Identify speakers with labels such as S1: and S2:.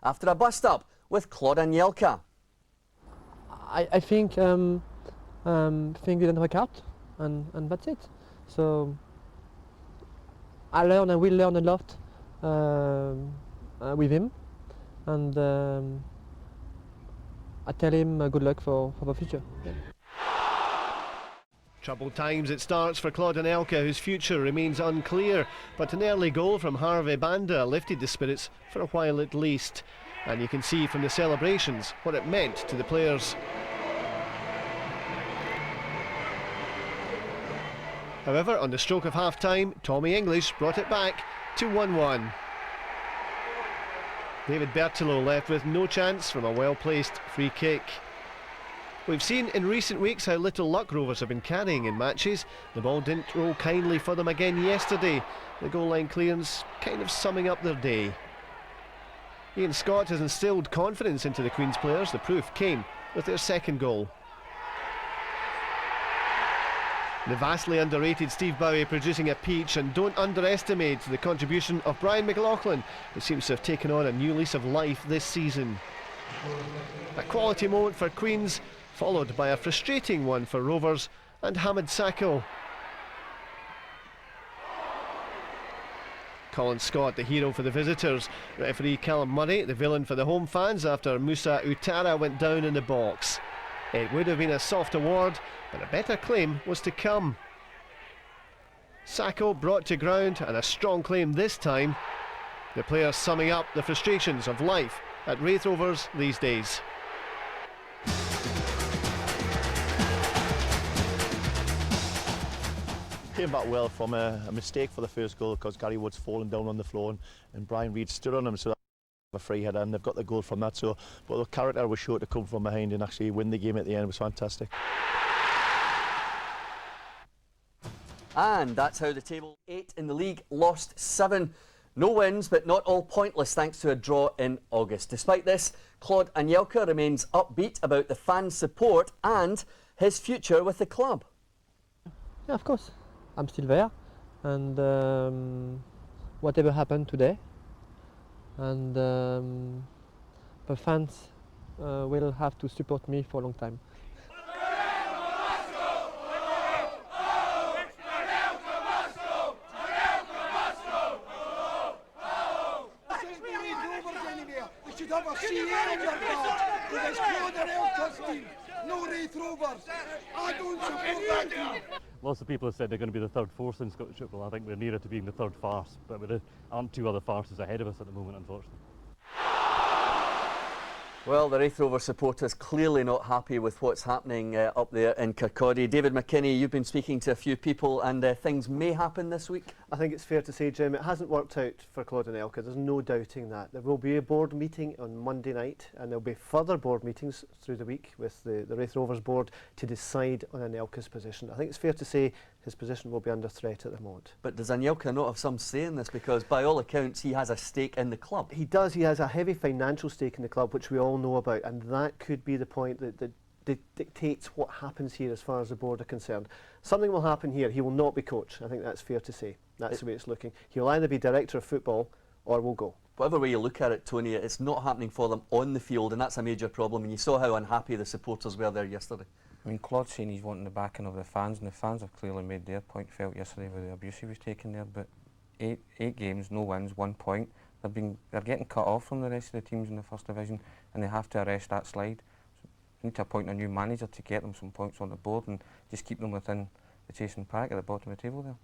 S1: after a bust-up with Claude Anelka.
S2: I think things didn't work out, and that's it. So I will learn a lot with him, and I tell him good luck for the future. Yeah.
S3: Troubled times it starts for Claude Anelka, whose future remains unclear, but an early goal from Harvey Banda lifted the spirits for a while at least, and you can see from the celebrations what it meant to the players. However, on the stroke of half-time, Tommy English brought it back to 1-1. David Bertolo left with no chance from a well-placed free kick. We've seen in recent weeks how little luck Rovers have been carrying in matches. The ball didn't roll kindly for them again yesterday. The goal line clearance kind of summing up their day. Ian Scott has instilled confidence into the Queen's players. The proof came with their second goal. The vastly underrated Steve Bowie producing a peach, and don't underestimate the contribution of Brian McLaughlin, who seems to have taken on a new lease of life this season. A quality moment for Queens, followed by a frustrating one for Rovers and Hamid Sakho. Colin Scott, the hero for the visitors. Referee Callum Murray, the villain for the home fans after Musa Utara went down in the box. It would have been a soft award, but a better claim was to come. Sakho brought to ground, and a strong claim this time. The players summing up the frustrations of life at Raith Rovers these days.
S4: Came back well from a mistake for the first goal, because Gary Wood's fallen down on the floor and Brian Reid stood on him, so a free header, and they've got the goal from that. So, but the character was sure to come from behind and actually win the game at the end. It was fantastic.
S1: And that's how the table 8 in the league lost 7. No wins, but not all pointless thanks to a draw in August. Despite this, Claude Anelka remains upbeat about the fans' support and his future with the club.
S2: Yeah, of course. I'm still there, and whatever happened today, and the fans will have to support me for a long time.
S5: You should have a CA in your card, because it's Claude Anelka's team, no Raith Rovers. I don't support that team.
S6: Lots of people have said they're going to be the third force in Scottish football. I think we're nearer to being the third farce, but there aren't two other farces ahead of us at the moment, unfortunately.
S1: Well, the Raith Rovers supporters clearly not happy with what's happening up there in Kirkcaldy. David McKinney, you've been speaking to a few people, and things may happen this week.
S3: I think it's fair to say, Jim, it hasn't worked out for Claude Anelka. There's no doubting that. There will be a board meeting on Monday night, and there'll be further board meetings through the week with the Raith Rovers board to decide on Anelka's position. I think it's fair to say his position will be under threat at the moment.
S1: But does Anelka not have some say in this? Because by all accounts he has a stake in the club.
S3: He does. He has a heavy financial stake in the club, which we all know about, and that could be the point that dictates what happens here as far as the board are concerned. Something will happen here. He will not be coach. I think that's fair to say. That's the way it's looking. He'll either be director of football or will go.
S1: Whatever way you look at it, Tony, it's not happening for them on the field, and that's a major problem. And you saw how unhappy the supporters were there yesterday.
S7: I mean, Claude's saying he's wanting the backing of the fans, and the fans have clearly made their point felt yesterday with the abuse he was taking there. But eight games, no wins, 1 point. They're getting cut off from the rest of the teams in the First Division, and they have to arrest that slide. So they need to appoint a new manager to get them some points on the board and just keep them within the chasing pack at the bottom of the table there.